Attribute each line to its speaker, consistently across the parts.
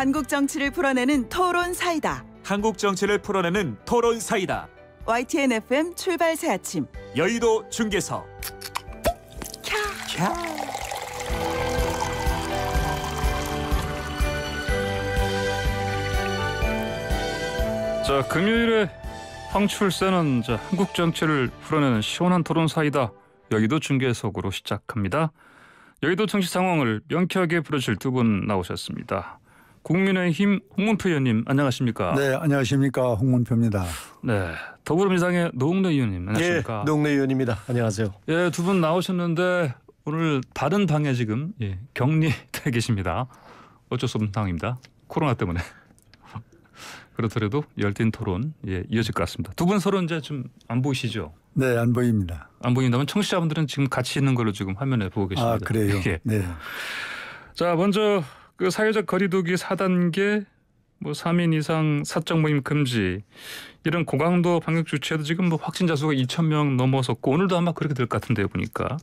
Speaker 1: 한국 정치를 풀어내는 토론 사이다.
Speaker 2: 한국 정치를 풀어내는 토론 사이다.
Speaker 1: YTN FM 출발 새 아침.
Speaker 2: 여의도 중계석. 캬.
Speaker 3: 자, 금요일에 황출세는 한국 정치를 풀어내는 시원한 토론 사이다. 여의도 중계석으로 시작합니다. 여의도 정치 상황을 명쾌하게 풀어줄 두 분 나오셨습니다. 국민의힘 홍문표 의원님 안녕하십니까?
Speaker 4: 네, 안녕하십니까. 홍문표입니다.
Speaker 3: 네, 더불어민주당의 노웅래 의원님 안녕하십니까?
Speaker 5: 예, 노웅래 의원입니다. 안녕하세요.
Speaker 3: 예, 두 분 나오셨는데 오늘 다른 방에 지금 격리돼 계십니다. 어쩔 수 없는 상황입니다. 코로나 때문에. 그렇더라도 열띤 토론 이어질 것 같습니다. 두 분 서로 이제 좀 안 보이시죠?
Speaker 4: 네, 안 보입니다.
Speaker 3: 안 보인다면 청취자분들은 지금 같이 있는 걸로 지금 화면에 보고 계십니다.
Speaker 4: 아, 그래요?
Speaker 3: 예.
Speaker 4: 네.
Speaker 3: 자, 먼저 그 사회적 거리두기 4단계 3인 이상 사적 모임 금지 이런 고강도 방역 조치에도 지금 확진자 수가 2,000명 넘어섰고 오늘도 아마 그렇게 될 것 같은데요, 보니까.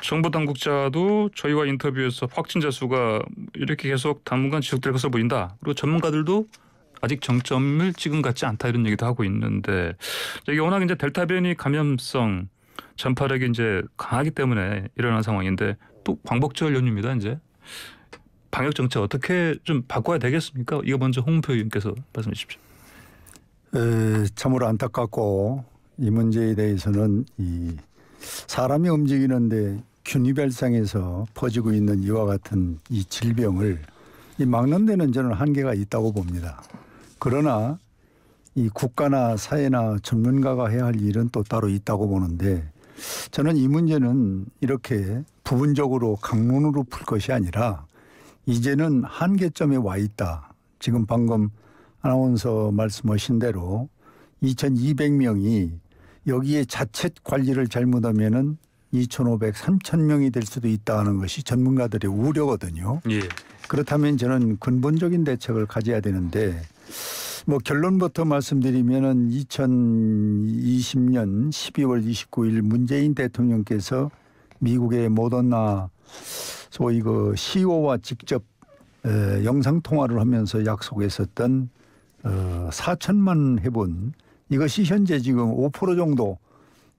Speaker 3: 정부 당국자도 저희와 인터뷰에서 확진자 수가 이렇게 계속 당분간 지속될 것으로 보인다. 그리고 전문가들도 아직 정점을 찍은 것 같지 않다 이런 얘기도 하고 있는데 이게 워낙 이제 델타 변이 감염성 전파력이 이제 강하기 때문에 일어난 상황인데 또 광복절 연휴입니다. 이제 방역 정책 어떻게 좀 바꿔야 되겠습니까? 이거 먼저 홍문표 의원께서 말씀해 주십시오.
Speaker 4: 참으로 안타깝고 이 문제에 대해서는 이 사람이 움직이는데 균이별상에서 퍼지고 있는 이와 같은 이 질병을 막는 데는 저는 한계가 있다고 봅니다. 그러나 이 국가나 사회나 전문가가 해야 할 일은 또 따로 있다고 보는데 저는 이 문제는 이렇게 부분적으로 강론으로 풀 것이 아니라 이제는 한계점에 와 있다. 지금 방금 아나운서 말씀하신 대로 2,200명이 여기에 자칫 관리를 잘못하면은 2,500, 3,000명이 될 수도 있다는 것이 전문가들의 우려거든요.
Speaker 3: 예.
Speaker 4: 그렇다면 저는 근본적인 대책을 가져야 되는데 결론부터 말씀드리면은 2020년 12월 29일 문재인 대통령께서 미국의 모더나 소위 그 CEO와 직접 영상 통화를 하면서 약속했었던 4천만 회분 이것이 현재 지금 5% 정도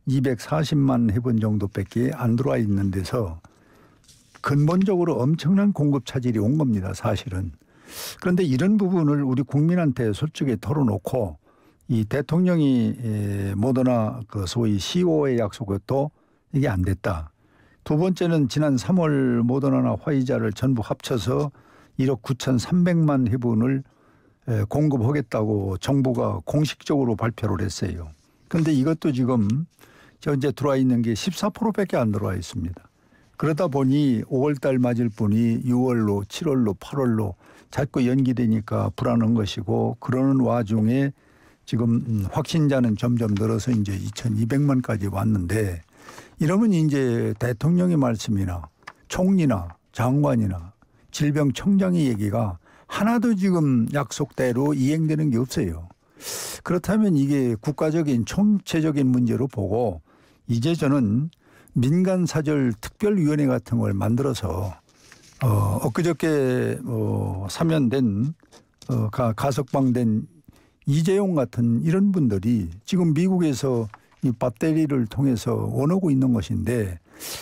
Speaker 4: 240만 회분 정도밖에 안 들어와 있는 데서 근본적으로 엄청난 공급 차질이 온 겁니다. 사실은. 그런데 이런 부분을 우리 국민한테 솔직히 털어놓고 이 대통령이 모더나 그 소위 CEO의 약속도 이게 안 됐다. 두 번째는 지난 3월 모더나나 화이자를 전부 합쳐서 1억 9,300만 회분을 공급하겠다고 정부가 공식적으로 발표를 했어요. 그런데 이것도 지금 현재 들어와 있는 게 14%밖에 안 들어와 있습니다. 그러다 보니 5월 달 맞을 분이 6월로 7월로 8월로 자꾸 연기되니까 불안한 것이고 그러는 와중에 지금 확진자는 점점 늘어서 이제 2,200만까지 왔는데 이러면 이제 대통령의 말씀이나 총리나 장관이나 질병청장의 얘기가 하나도 지금 약속대로 이행되는 게 없어요. 그렇다면 이게 국가적인 총체적인 문제로 보고 이제 저는 민간사절 특별위원회 같은 걸 만들어서 엊그저께 사면된 가석방된 이재용 같은 이런 분들이 지금 미국에서 이 배터리를 통해서 원하고 있는 것인데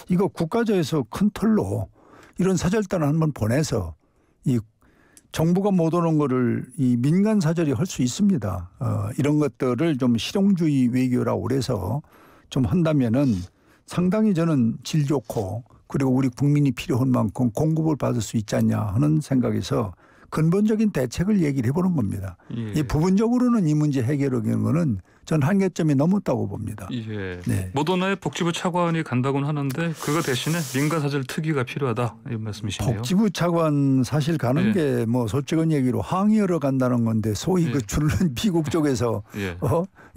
Speaker 4: 이거 국가적에서 큰 틀로 이런 사절단을 한번 보내서 이 정부가 못 오는 거를 이 민간 사절이 할 수 있습니다. 이런 것들을 좀 실용주의 외교라고 그래서 좀 한다면은 상당히 저는 질 좋고 그리고 우리 국민이 필요한 만큼 공급을 받을 수 있지 않냐 하는 생각에서 근본적인 대책을 얘기를 해보는 겁니다.
Speaker 3: 예.
Speaker 4: 이 부분적으로는 이 문제 해결하는 거는 전 한계점이 넘었다고 봅니다.
Speaker 3: 예.
Speaker 4: 네.
Speaker 3: 모더나의 복지부 차관이 간다고는 하는데 그거 대신에 민간사절 특위가 필요하다 이런 말씀이시네요.
Speaker 4: 복지부 차관 사실 가는 게 솔직한 얘기로 항의하러 간다는 건데 소위 그 주는 미국 쪽에서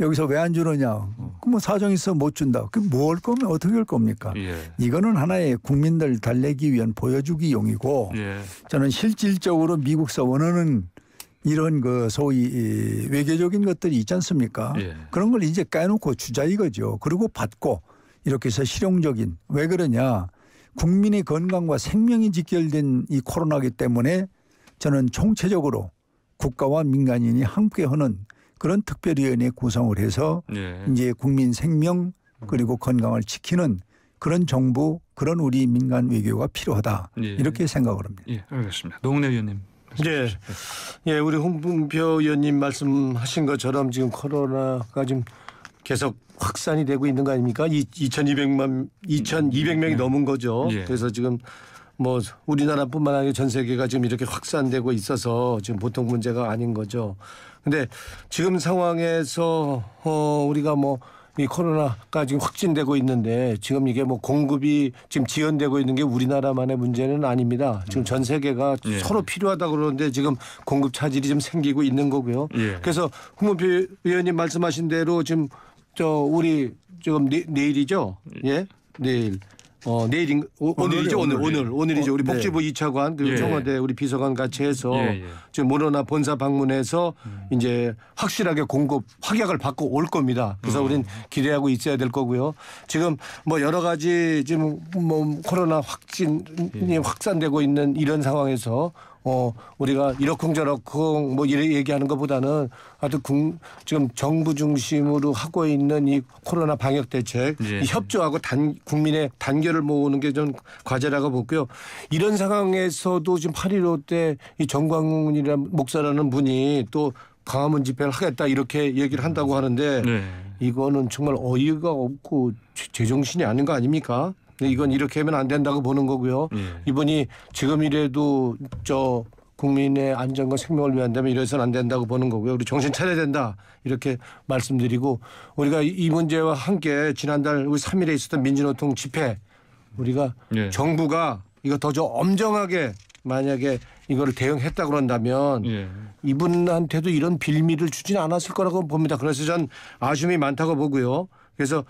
Speaker 4: 여기서 왜 안 주느냐. 그 사정 있어 못 준다. 그 뭐 할 거면 어떻게 할 겁니까? 이거는 하나의 국민들 달래기 위한 보여주기용이고 저는 실질적으로 미국서 원하는 이런 그 소위 외교적인 것들이 있지 않습니까? 그런 걸 이제 까놓고 주자 이거죠. 그리고 받고 이렇게 해서 실용적인 왜 그러냐. 국민의 건강과 생명이 직결된 이 코로나기 때문에 저는 총체적으로 국가와 민간인이 함께하는 그런 특별위원회 구성을 해서
Speaker 3: 예.
Speaker 4: 이제 국민 생명 그리고 건강을 지키는 그런 정부, 그런 우리 민간 외교가 필요하다.
Speaker 3: 예.
Speaker 4: 이렇게 생각을 합니다.
Speaker 3: 예, 알겠습니다. 노웅래 의원님.
Speaker 5: 예, 예, 우리 홍준표 의원님 말씀하신 것처럼 지금 코로나가 지금 계속 확산이 되고 있는 거 아닙니까? 2,200명이 넘은 거죠.
Speaker 3: 예.
Speaker 5: 그래서 지금 뭐 우리나라뿐만 아니라 전 세계가 지금 이렇게 확산되고 있어서 지금 보통 문제가 아닌 거죠. 근데 지금 상황에서 우리가 뭐 이 코로나가 지금 확진되고 있는데 지금 이게 뭐 공급이 지금 지연되고 있는 게 우리나라만의 문제는 아닙니다. 지금 전 세계가
Speaker 3: 예.
Speaker 5: 서로 필요하다 그러는데 지금 공급 차질이 좀 생기고 있는 거고요.
Speaker 3: 예.
Speaker 5: 그래서 홍문표 의원님 말씀하신 대로 지금 우리 지금 내일이죠. 예, 내일. 오늘이죠. 오늘이죠. 우리
Speaker 4: 네.
Speaker 5: 복지부 2차관 그리고
Speaker 3: 예.
Speaker 5: 청와대 우리 비서관 같이 해서
Speaker 3: 예, 예.
Speaker 5: 지금 모로나 본사 방문해서 이제 확실하게 공급 확약을 받고 올 겁니다. 그래서 우리는 기대하고 있어야 될 거고요. 지금 뭐 여러 가지 지금 뭐 코로나 확진이 확산되고 있는 이런 상황에서 우리가 이러쿵저러쿵 뭐 이렇게 얘기하는 것보다는 하여튼 지금 정부 중심으로 하고 있는 이 코로나 방역 대책
Speaker 3: 예.
Speaker 5: 이 협조하고 국민의 단결을 모으는 게 좀 과제라고 보고요. 이런 상황에서도 지금 8.15 때 이 정광훈이라는 목사라는 분이 또 광화문 집회를 하겠다 이렇게 얘기를 한다고 하는데
Speaker 3: 네.
Speaker 5: 이거는 정말 어이가 없고 제정신이 아닌 거 아닙니까? 이건 이렇게 하면 안 된다고 보는 거고요.
Speaker 3: 예.
Speaker 5: 이분이 지금이라도 국민의 안전과 생명을 위한다면 이래서는 안 된다고 보는 거고요. 우리 정신 차려야 된다 이렇게 말씀드리고 우리가 이 문제와 함께 지난달 우리 3일에 있었던 민주노총 집회 우리가
Speaker 3: 예.
Speaker 5: 정부가 이거 더 좀 엄정하게 만약에 이거를 대응했다 그런다면
Speaker 3: 예.
Speaker 5: 이분한테도 이런 빌미를 주진 않았을 거라고 봅니다. 그래서 전 아쉬움이 많다고 보고요. 그래서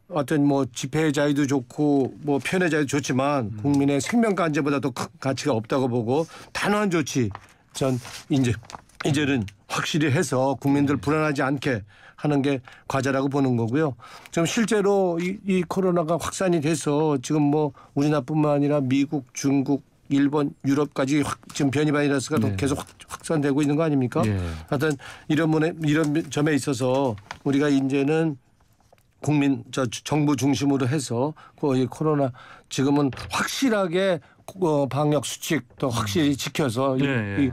Speaker 5: 어떤 뭐 집회의 자유도 좋고 뭐 표현의 자유도 좋지만 국민의 생명과 안전보다도 큰 가치가 없다고 보고 단호한 조치 전 이제는 확실히 해서 국민들 불안하지 않게 하는 게 과제라고 보는 거고요. 지금 실제로 이 코로나가 확산이 돼서 지금 뭐 우리나라뿐만 아니라 미국, 중국, 일본, 유럽까지 지금 변이 바이러스가
Speaker 3: 네.
Speaker 5: 계속 확산되고 있는 거 아닙니까?
Speaker 3: 예.
Speaker 5: 하여튼 이런 점에 있어서 우리가 이제는 정부 중심으로 해서 이 코로나 지금은 확실하게 방역 수칙 더 확실히 지켜서
Speaker 3: 예, 예.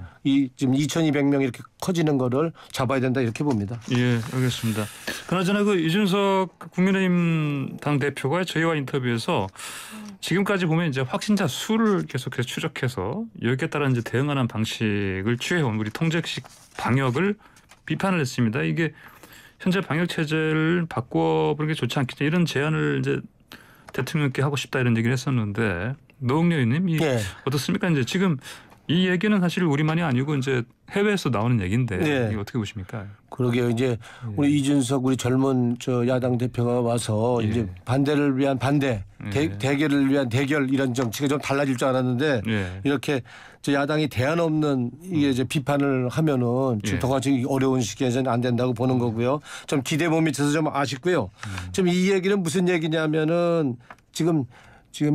Speaker 5: 지금 2,200명 이렇게 커지는 거를 잡아야 된다 이렇게 봅니다.
Speaker 3: 예, 알겠습니다. 그나저나 그 이준석 국민의힘 당 대표가 저희와 인터뷰에서 지금까지 보면 이제 확진자 수를 계속해서 추적해서 여기에 따라 이제 대응하는 방식을 취해온 우리 통제식 방역을 비판을 했습니다. 이게 현재 방역 체제를 바꿔보는 게 좋지 않겠냐 이런 제안을 이제 대통령께 하고 싶다 이런 얘기를 했었는데 노웅래 의원님
Speaker 5: 예.
Speaker 3: 어떻습니까? 이제 지금 이 얘기는 사실 우리만이 아니고 이제 해외에서 나오는 얘기인데
Speaker 5: 네.
Speaker 3: 이거 어떻게 보십니까?
Speaker 5: 그러게요. 이제 우리 이준석 우리 젊은 야당 대표가 와서
Speaker 3: 예.
Speaker 5: 이제 반대를 위한 반대,
Speaker 3: 예.
Speaker 5: 대결을 위한 대결 이런 정치가 좀 달라질 줄 알았는데
Speaker 3: 예.
Speaker 5: 이렇게 야당이 대안 없는 이게 이제 비판을 하면은 지금
Speaker 3: 예.
Speaker 5: 더 같이 어려운 시기에서는 안 된다고 보는 거고요. 좀 기대 못 미쳐서 좀 아쉽고요. 지금 이 얘기는 무슨 얘기냐면은 지금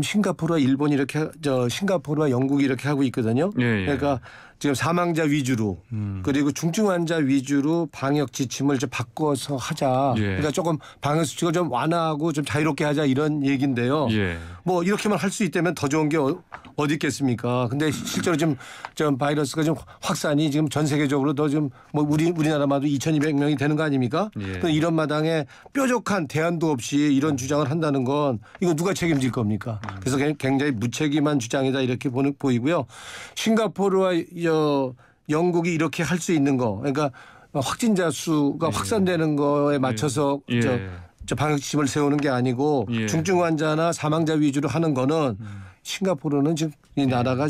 Speaker 5: 싱가포르와 일본이 이렇게 싱가포르와 영국이 이렇게 하고 있거든요.
Speaker 3: 예, 예.
Speaker 5: 그러니까 지금 사망자 위주로 그리고 중증 환자 위주로 방역 지침을 좀 바꿔서 하자.
Speaker 3: 예.
Speaker 5: 그러니까 조금 방역 수칙을 좀 완화하고 좀 자유롭게 하자 이런 얘기인데요.
Speaker 3: 예.
Speaker 5: 뭐 이렇게만 할 수 있다면 더 좋은 게 어디 있겠습니까? 근데 실제로 좀 바이러스가 좀 확산이 지금 전 세계적으로 더 좀 뭐 우리나라만도 2,200명이 되는 거 아닙니까?
Speaker 3: 예.
Speaker 5: 이런 마당에 뾰족한 대안도 없이 이런 주장을 한다는 건 이거 누가 책임질 겁니까? 그래서 굉장히 무책임한 주장이다 이렇게 보이고요. 싱가포르와 영국이 이렇게 할 수 있는 거, 그러니까 확진자 수가 확산되는 거에 맞춰서
Speaker 3: 예.
Speaker 5: 방역 지침을 세우는 게 아니고
Speaker 3: 예.
Speaker 5: 중증 환자나 사망자 위주로 하는 거는 싱가포르는 지금 이 나라가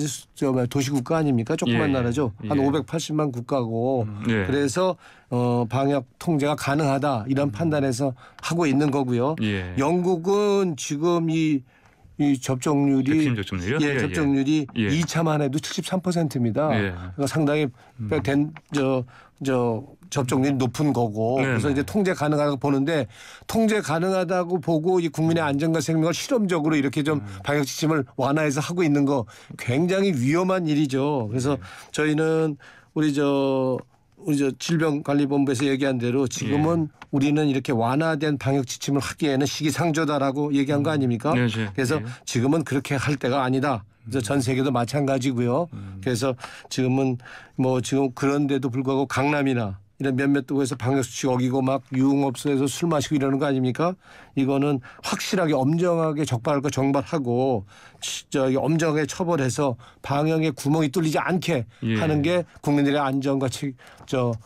Speaker 5: 도시국가 아닙니까? 조그만
Speaker 3: 예.
Speaker 5: 나라죠. 한
Speaker 3: 예.
Speaker 5: 580만 국가고
Speaker 3: 예.
Speaker 5: 그래서 방역 통제가 가능하다 이런 판단에서 하고 있는 거고요.
Speaker 3: 예.
Speaker 5: 영국은 지금 이 이 접종률이
Speaker 3: 백신 접종률이요?
Speaker 5: 예, 접종률이
Speaker 3: 예.
Speaker 5: 2차만 해도 73%입니다.
Speaker 3: 예.
Speaker 5: 그러니까 상당히 접종률이 높은 거고 그래서 이제 통제 가능하다고 보는데 통제 가능하다고 보고 이 국민의 안전과 생명을 실험적으로 이렇게 좀 방역 지침을 완화해서 하고 있는 거 굉장히 위험한 일이죠. 그래서 저희는 우리 질병관리본부에서 얘기한 대로 지금은 우리는 이렇게 완화된 방역 지침을 하기에는 시기상조다라고 얘기한 거 아닙니까?
Speaker 3: 네,
Speaker 5: 그래서 지금은 그렇게 할 때가 아니다. 그래서 전 세계도 마찬가지고요. 그래서 지금은 지금 그런데도 불구하고 강남이나 이런 몇몇 도에서 방역수칙 어기고 막 유흥업소에서 술 마시고 이러는 거 아닙니까? 이거는 확실하게 엄정하게 적발할 거 정발하고 엄정하게 처벌해서 방역에 구멍이 뚫리지 않게 하는 게 국민들의 안전과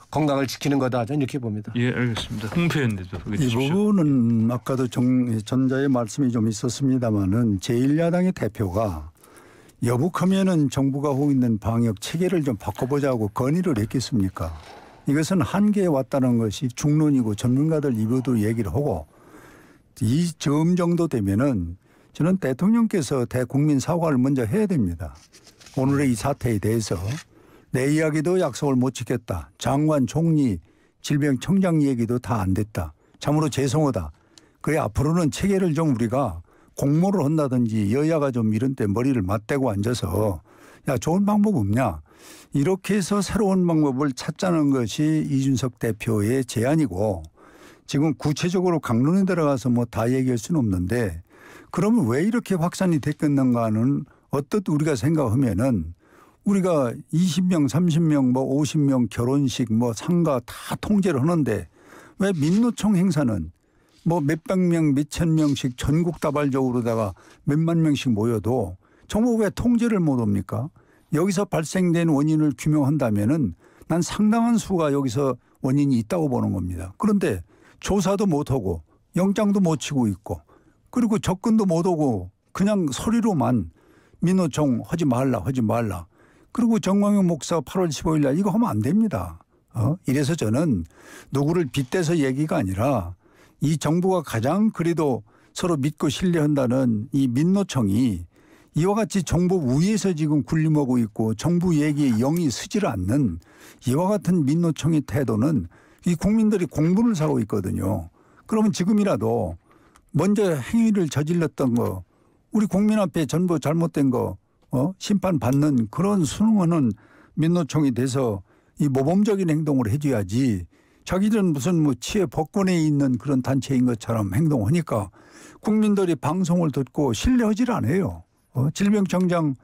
Speaker 5: 건강을 지키는 거다. 저는 이렇게 봅니다.
Speaker 3: 예, 알겠습니다. 홍표현님도
Speaker 4: 이 부분은 아까도 전자의 말씀이 좀 있었습니다마는 제1야당의 대표가 여북하면은 정부가 하고 있는 방역 체계를 좀 바꿔보자고 건의를 했겠습니까? 이것은 한계에 왔다는 것이 중론이고 전문가들 입으로 얘기를 하고 이 점 정도 되면은 저는 대통령께서 대국민 사과를 먼저 해야 됩니다. 오늘의 이 사태에 대해서 내 이야기도 약속을 못 지켰다. 장관, 총리, 질병청장 얘기도 다 안 됐다. 참으로 죄송하다. 그래 앞으로는 체계를 좀 우리가 공모를 한다든지 여야가 좀 이런 때 머리를 맞대고 앉아서 야 좋은 방법 없냐. 이렇게 해서 새로운 방법을 찾자는 것이 이준석 대표의 제안이고 지금 구체적으로 강론에 들어가서 다 얘기할 수는 없는데 그러면 왜 이렇게 확산이 됐겠는가는 어떻게 우리가 생각하면은 우리가 20명, 30명, 50명 결혼식 상가 다 통제를 하는데 왜 민노총 행사는 몇백 명, 몇천 명씩 전국다발적으로다가 몇만 명씩 모여도 정부가 왜 통제를 못 합니까? 여기서 발생된 원인을 규명한다면은 난 상당한 수가 여기서 원인이 있다고 보는 겁니다. 그런데 조사도 못하고 영장도 못 치고 있고 그리고 접근도 못하고 그냥 소리로만 민노총 하지 말라. 그리고 정광용 목사 8월 15일 날 이거 하면 안 됩니다. 이래서 저는 누구를 빗대서 얘기가 아니라 이 정부가 가장 그래도 서로 믿고 신뢰한다는 이 민노총이 이와 같이 정부 위에서 지금 군림하고 있고 정부 얘기에 영이 서질 않는 이와 같은 민노총의 태도는 이 국민들이 공분을 사고 있거든요. 그러면 지금이라도 먼저 행위를 저질렀던 거 우리 국민 앞에 전부 잘못된 거 심판받는 그런 수능하는 민노총이 돼서 이 모범적인 행동을 해줘야지 자기들은 무슨 치에 복권에 있는 그런 단체인 것처럼 행동하니까 국민들이 방송을 듣고 신뢰하지 않아요. 질병청장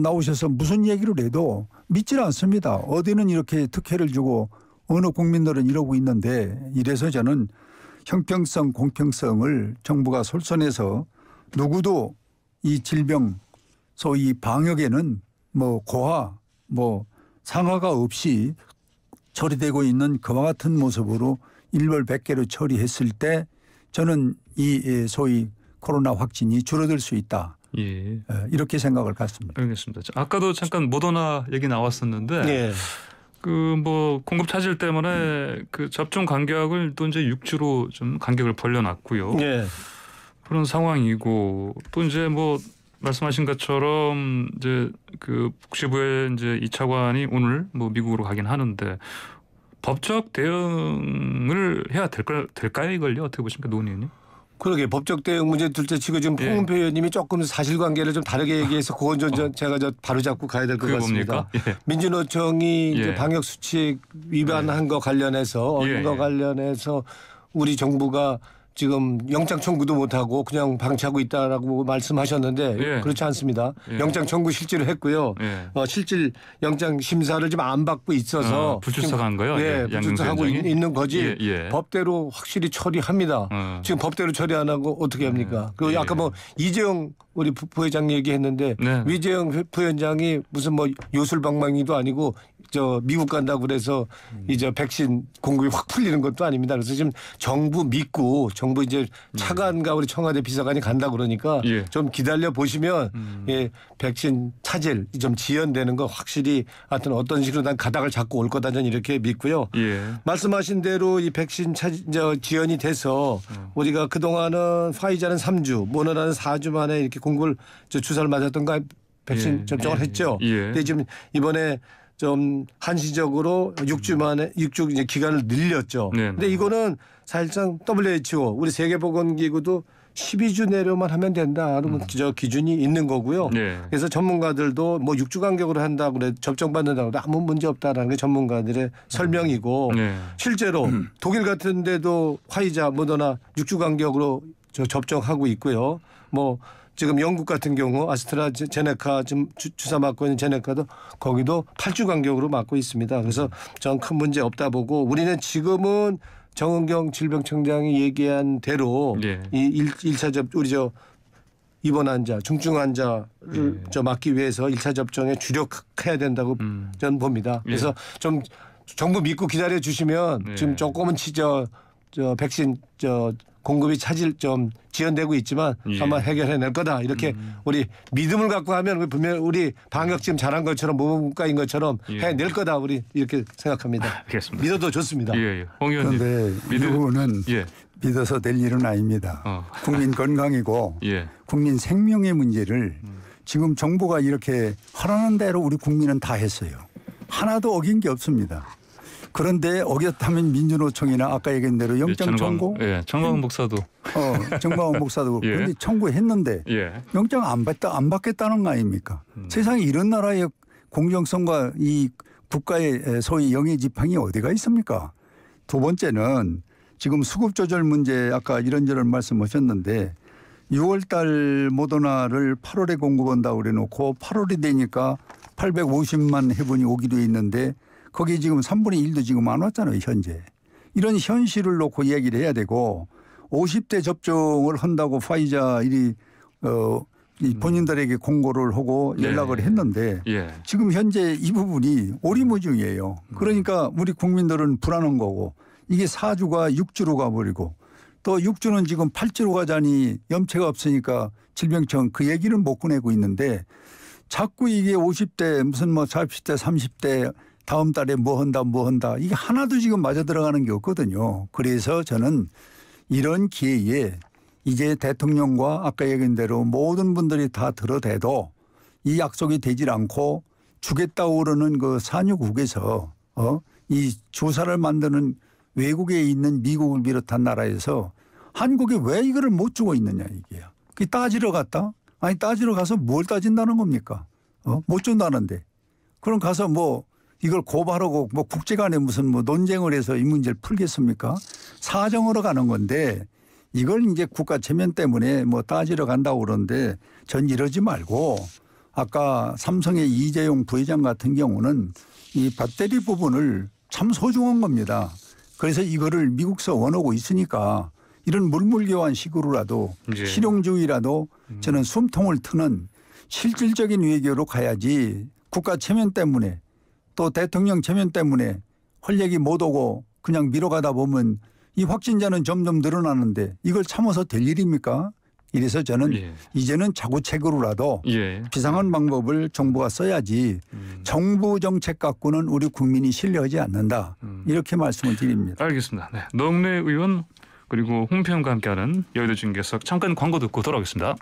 Speaker 4: 나오셔서 무슨 얘기를 해도 믿질 않습니다. 어디는 이렇게 특혜를 주고 어느 국민들은 이러고 있는데 이래서 저는 형평성 공평성을 정부가 솔선해서 누구도 이 질병 소위 방역에는 고하 상하가 없이 처리되고 있는 그와 같은 모습으로 일벌백계로 처리했을 때 저는 이 소위 코로나 확진이 줄어들 수 있다.
Speaker 3: 예.
Speaker 4: 이렇게 생각을 갖습니다.
Speaker 3: 알겠습니다. 아까도 잠깐 모더나 얘기 나왔었는데 공급 차질 때문에 그 접종 간격을 또 이제 6주로 좀 간격을 벌려놨고요. 그런 상황이고 또 이제 말씀하신 것처럼 이제 그 복지부의 이제 2차관이 오늘 미국으로 가긴 하는데 법적 대응을 해야 될까요 이걸요? 어떻게 보십니까, 노 의원님?
Speaker 5: 그러게 법적 대응 문제 둘째치고 지금 홍은표 의원님이 조금 사실관계를 좀 다르게 얘기해서 그건 제가 바로 잡고 가야 될 것 같습니다. 민주노총이 이제 방역 수칙 위반한 거 관련해서 어린 거 관련해서 우리 정부가 지금 영장 청구도 못하고 그냥 방치하고 있다라고 말씀하셨는데 그렇지 않습니다. 영장 청구 실제로 했고요. 실질 영장 심사를 지금 안 받고 있어서
Speaker 3: 불출석한 거요?
Speaker 5: 불출석하고 있는 거지. 법대로 확실히 처리합니다. 지금 법대로 처리 안 하고 어떻게 합니까? 그리고 아까 이재용 우리 부회장 얘기했는데 위재영 부위원장이 무슨 요술방망이도 아니고 미국 간다고 그래서 이제 백신 공급이 확 풀리는 것도 아닙니다. 그래서 지금 정부 믿고 정부 이제 차관과 우리 청와대 비서관이 간다 그러니까
Speaker 3: 예.
Speaker 5: 좀 기다려 보시면 예, 백신 차질 좀 지연되는 거 확실히 하여튼 어떤 식으로 난 가닥을 잡고 올 거다 저는 이렇게 믿고요.
Speaker 3: 예.
Speaker 5: 말씀하신 대로 이 백신 지연이 돼서 우리가 그동안은 파이자는 3주, 모더나는 4주 만에 이렇게 공급을 주사를 맞았던가 백신
Speaker 3: 예.
Speaker 5: 접종을 했죠.
Speaker 3: 예.
Speaker 5: 근데 지금 이번에 좀 한시적으로 6주 만에 6주 이제 기간을 늘렸죠.
Speaker 3: 네,
Speaker 5: 근데
Speaker 3: 네.
Speaker 5: 이거는 사실상 WHO 우리 세계보건기구도 12주 내로만 하면 된다. 그러면 저 기준이 있는 거고요.
Speaker 3: 네.
Speaker 5: 그래서 전문가들도 뭐 6주 간격으로 한다고 그래 접종받는다고 그래 아무 문제 없다라는 게 전문가들의 설명이고
Speaker 3: 네.
Speaker 5: 실제로 독일 같은 데도 화이자 모더나 6주 간격으로 접종하고 있고요. 뭐 지금 영국 같은 경우 아스트라제네카 지금 주사 맞고 있는 제네카도 거기도 8주 간격으로 맞고 있습니다. 그래서 전 큰 문제 없다 보고 우리는 지금은 정은경 질병청장이 얘기한 대로
Speaker 3: 예.
Speaker 5: 이 1차 우리 입원 환자, 중증 환자를 막기 위해서 1차 접종에 주력해야 된다고 저는 봅니다. 그래서 좀 정부 믿고 기다려 주시면
Speaker 3: 예.
Speaker 5: 지금 조금은 백신 공급이 차질 좀 지연되고 있지만
Speaker 3: 예.
Speaker 5: 아마 해결해낼 거다. 이렇게 우리 믿음을 갖고 하면 분명히 우리 방역 지금 잘한 것처럼 모범국가인 것처럼
Speaker 3: 예.
Speaker 5: 해낼 거다. 우리 이렇게 생각합니다.
Speaker 3: 알겠습니다.
Speaker 5: 믿어도 좋습니다.
Speaker 3: 예. 홍 의원님.
Speaker 4: 그런데 이
Speaker 3: 믿음-
Speaker 4: 부분은
Speaker 3: 예.
Speaker 4: 믿어서 될 일은 아닙니다. 국민 건강이고
Speaker 3: 예.
Speaker 4: 국민 생명의 문제를 지금 정부가 이렇게 하라는 대로 우리 국민은 다 했어요. 하나도 어긴 게 없습니다. 그런데 어겼다면 민주노총이나 아까 얘기한 대로 영장 청구,
Speaker 3: 예. 정광훈 목사도.
Speaker 4: 정광훈 목사도
Speaker 3: 예.
Speaker 4: 그런데 청구했는데
Speaker 3: 예.
Speaker 4: 영장 안 받겠다는 거 아닙니까? 세상에 이런 나라의 공정성과 이 국가의 소위 영의 지팡이 어디가 있습니까? 두 번째는 지금 수급 조절 문제 아까 이런저런 말씀하셨는데 6월 달 모더나를 8월에 공급한다고 그래 놓고 8월이 되니까 850만 회분이 오기로 했는데 거기 지금 3분의 1도 지금 안 왔잖아요, 현재. 이런 현실을 놓고 얘기를 해야 되고 50대 접종을 한다고 파이자 이 본인들에게 공고를 하고 연락을 했는데
Speaker 3: 예.
Speaker 4: 지금 현재 이 부분이 오리무중이에요. 그러니까 우리 국민들은 불안한 거고 이게 4주가 6주로 가버리고 또 6주는 지금 8주로 가자니 염체가 없으니까 질병청 그 얘기는 못 꺼내고 있는데 자꾸 이게 50대 무슨 뭐 40대 30대 다음 달에 뭐 한다 이게 하나도 지금 맞아 들어가는 게 없거든요. 그래서 저는 이런 기회에 이제 대통령과 아까 얘기한 대로 모든 분들이 다 들어대도 이 약속이 되질 않고 주겠다고 그러는 그 산유국에서 이 주사를 만드는 외국에 있는 미국을 비롯한 나라에서 한국에 왜 이거를 못 주고 있느냐 이게요. 그 따지러 갔다? 아니 따지러 가서 뭘 따진다는 겁니까? 못 준다는데. 그럼 가서 뭐 이걸 고발하고 뭐 국제간에 무슨 뭐 논쟁을 해서 이 문제를 풀겠습니까? 사정으로 가는 건데 이걸 이제 국가 체면 때문에 뭐 따지러 간다고 그러는데 전 이러지 말고 아까 삼성의 이재용 부회장 같은 경우는 이 배터리 부분을 참 소중한 겁니다. 그래서 이거를 미국서 원하고 있으니까 이런 물물교환 식으로라도
Speaker 3: 예.
Speaker 4: 실용주의라도 저는 숨통을 트는 실질적인 외교로 가야지 국가 체면 때문에 또 대통령 체면 때문에 헐얘기 못 오고 그냥 미뤄가다 보면 이 확진자는 점점 늘어나는데 이걸 참아서 될 일입니까? 이래서 저는
Speaker 3: 예.
Speaker 4: 이제는 자구책으로라도
Speaker 3: 예.
Speaker 4: 비상한 방법을 정부가 써야지 정부 정책 갖고는 우리 국민이 신뢰하지 않는다. 이렇게 말씀을 드립니다.
Speaker 3: 알겠습니다. 네. 노웅래 의원 그리고 홍평과 함께하는 여의도 중계석 잠깐 광고 듣고 돌아오겠습니다.